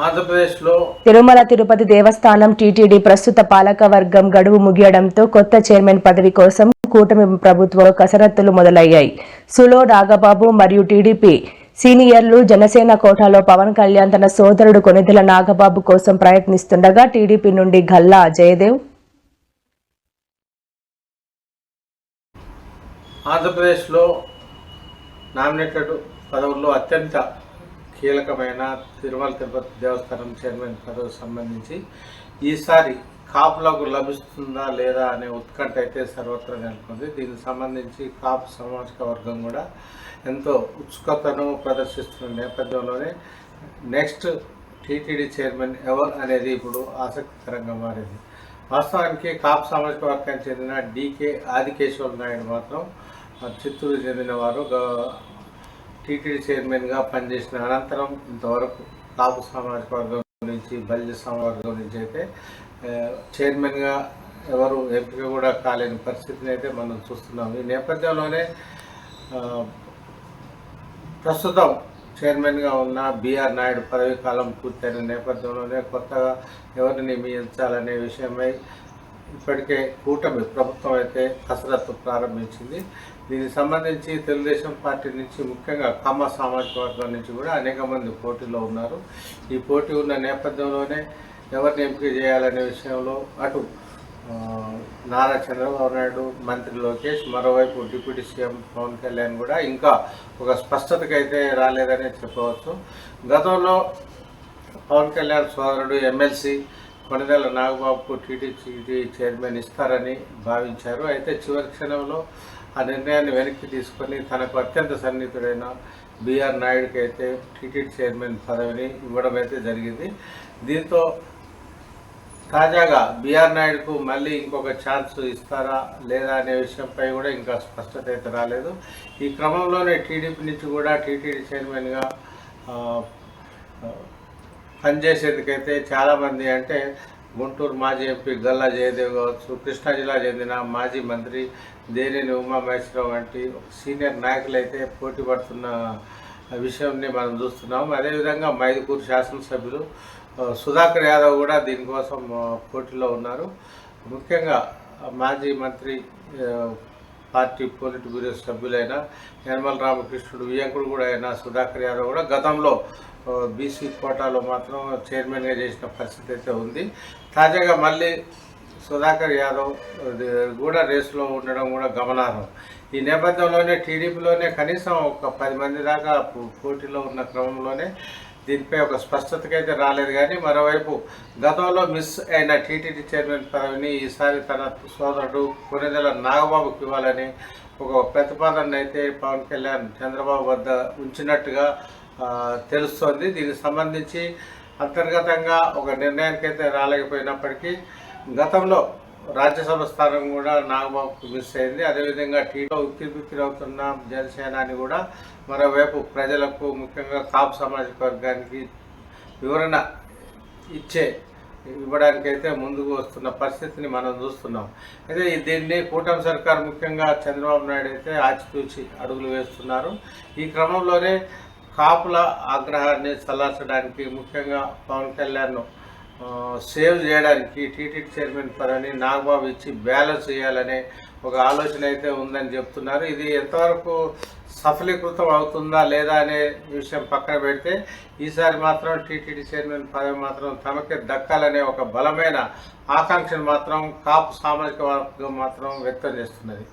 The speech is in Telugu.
ఆంధ్రప్రదేశ్లో తిరుమల తిరుపతి దేవస్థానం టీటీడీ ప్రస్తుత పాలక వర్గం గడువు ముగియడంతో కొత్త చైర్మన్ పదవి కోసం కూటమి ప్రభుత్వ కసరత్తులు మొదలయ్యాయి. సులో నాగబాబు మరియు టీడీపీ సీనియర్లు జనసేన కోటాలో పవన్ కళ్యాణ్ తన సోదరుడు కొనిదెల నాగబాబు కోసం ప్రయత్నిస్తుండగా టీడీపీ నుండి గల్లా జయదేవ్ ఆంధ్రప్రదేశ్లో నామినేటెడ్ పదవుల్లో అత్యంత కీలకమైన తిరుమల తిరుపతి దేవస్థానం చైర్మన్ పదవికి సంబంధించి ఈసారి కాపులకు లభిస్తుందా లేదా అనే ఉత్కంఠ అయితే సర్వత్రా నెలకొంది. దీనికి సంబంధించి కాపు సామాజిక వర్గం కూడా ఎంతో ఉత్సుకతను ప్రదర్శిస్తున్న నేపథ్యంలోనే నెక్స్ట్ టీటీడీ చైర్మన్ ఎవరు అనేది ఇప్పుడు ఆసక్తికరంగా మారింది. వాస్తవానికి కాపు సామాజిక వర్గానికి చెందిన డీకే ఆదికేశవ నాయుడు మాత్రం చిత్తూరు చెందినవారు. టీటీడీ చైర్మన్గా పనిచేసిన అనంతరం ఇంతవరకు కాపు సామాజిక వర్గం నుంచి బలిజ సామాజిక నుంచి అయితే చైర్మన్గా ఎవరు ఎంపిక కూడా కాలేని పరిస్థితిని అయితే మనం చూస్తున్నాం. ఈ నేపథ్యంలోనే ప్రస్తుతం చైర్మన్గా ఉన్న బిఆర్ నాయుడు పదవీ కాలం పూర్తయిన నేపథ్యంలోనే కొత్తగా ఎవరిని నియమించాలనే విషయమై ఇప్పటికే కూటమి ప్రభుత్వం అయితే కసరత్తు ప్రారంభించింది. దీనికి సంబంధించి తెలుగుదేశం పార్టీ నుంచి ముఖ్యంగా కమ్మ సామాజిక వర్గం నుంచి కూడా అనేక మంది పోటీలో ఉన్నారు. ఈ పోటీ ఉన్న నేపథ్యంలోనే ఎవరిని ఎంపిక చేయాలనే విషయంలో అటు నారా చంద్రబాబు నాయుడు, మంత్రి లోకేష్, మరోవైపు డిప్యూటీ సీఎం పవన్ కళ్యాణ్ కూడా ఇంకా ఒక స్పష్టతకి అయితే రాలేదనే చెప్పవచ్చు. గతంలో పవన్ కళ్యాణ్ సోదరుడు ఎమ్మెల్సీ కొనిదెల నాగబాబుకు టీటీడీ చైర్మన్ ఇస్తారని భావించారు. అయితే చివరి క్షణంలో ఆ నిర్ణయాన్ని వెనక్కి తీసుకొని తనకు అత్యంత సన్నిహితుడైన బిఆర్ నాయుడుకి అయితే టీటీడీ చైర్మన్ పదవిని ఇవ్వడం అయితే జరిగింది. దీంతో తాజాగా బిఆర్ నాయుడుకు మళ్ళీ ఇంకొక ఛాన్స్ ఇస్తారా లేదా అనే విషయంపై కూడా ఇంకా స్పష్టత అయితే రాలేదు. ఈ క్రమంలోనే టీడీపీ నుంచి కూడా టీటీడీ చైర్మన్గా పనిచేసేందుకైతే చాలామంది అంటే గుంటూరు మాజీ ఎంపీ గల్లా జయదేవ్ కావచ్చు, కృష్ణా జిల్లా చెందిన మాజీ మంత్రి దేనేని ఉమామహేశ్వరరావు వంటి సీనియర్ నాయకులు అయితే పోటీ పడుతున్న విషయాన్ని మనం చూస్తున్నాం. అదేవిధంగా మైదుకూరు శాసనసభ్యులు సుధాకర్ యాదవ్ కూడా దీనికోసం పోటీలో ఉన్నారు. ముఖ్యంగా మాజీ మంత్రి party polit bureau సభ్యులైన Yanamala Ramakrishnudu వియంకుడు కూడా అయిన సుధాకర్ యాదవ్ కూడా గతంలో బీసీ కోటాలో మాత్రం చైర్మన్గా చేసిన పరిస్థితి అయితే ఉంది. తాజాగా మళ్ళీ సుధాకర్ యాదవ్ కూడా రేసులో ఉండడం కూడా గమనార్హం. ఈ నేపథ్యంలోనే టీడీపీలోనే కనీసం ఒక 10 మంది దాకా పోటీలో ఉన్న క్రమంలోనే దీనిపై ఒక స్పష్టతకి అయితే రాలేదు. కానీ మరోవైపు గతంలో మిస్ అయిన టీటీడీ చైర్మన్ పదవిని ఈసారి తన సోదరుడు కొనిదెల నాగబాబుకి ఇవ్వాలని ఒక ప్రతిపాదన అయితే పవన్ కళ్యాణ్ చంద్రబాబు వద్ద ఉంచినట్టుగా తెలుస్తోంది. దీనికి సంబంధించి అంతర్గతంగా ఒక నిర్ణయానికైతే రాలేకపోయినప్పటికీ గతంలో రాజ్యసభ స్థానం కూడా నాగబాబుకు మిస్ అయింది. అదేవిధంగా టీలో ఉక్కిరిబిక్కిరవుతున్న జనసేనాని కూడా మరోవైపు ప్రజలకు ముఖ్యంగా కాపు సామాజిక వర్గానికి వివరణ ఇవ్వడానికైతే ముందుకు వస్తున్న పరిస్థితిని మనం చూస్తున్నాం. అయితే దీన్ని కూటమి సర్కారు ముఖ్యంగా చంద్రబాబు నాయుడు అయితే ఆచితూచి అడుగులు వేస్తున్నారు. ఈ క్రమంలోనే కాపుల ఆగ్రహాన్ని చల్లార్చడానికి ముఖ్యంగా పవన్ కళ్యాణ్ను సేవ్ చేయడానికి టీటీడీ చైర్మన్ పదవిని నాగబాబు ఇచ్చి బ్యాలెన్స్ చేయాలనే ఒక ఆలోచన అయితే ఉందని చెప్తున్నారు. ఇది ఎంతవరకు సఫలీకృతం అవుతుందా లేదా అనే విషయం పక్కన పెడితే ఈసారి మాత్రం టీటీడీ చైర్మన్ పదవి మాత్రం తమకే దక్కాలనే ఒక బలమైన ఆకాంక్షను మాత్రం కాపు సామాజిక వర్గం మాత్రం వ్యక్తం చేస్తున్నది.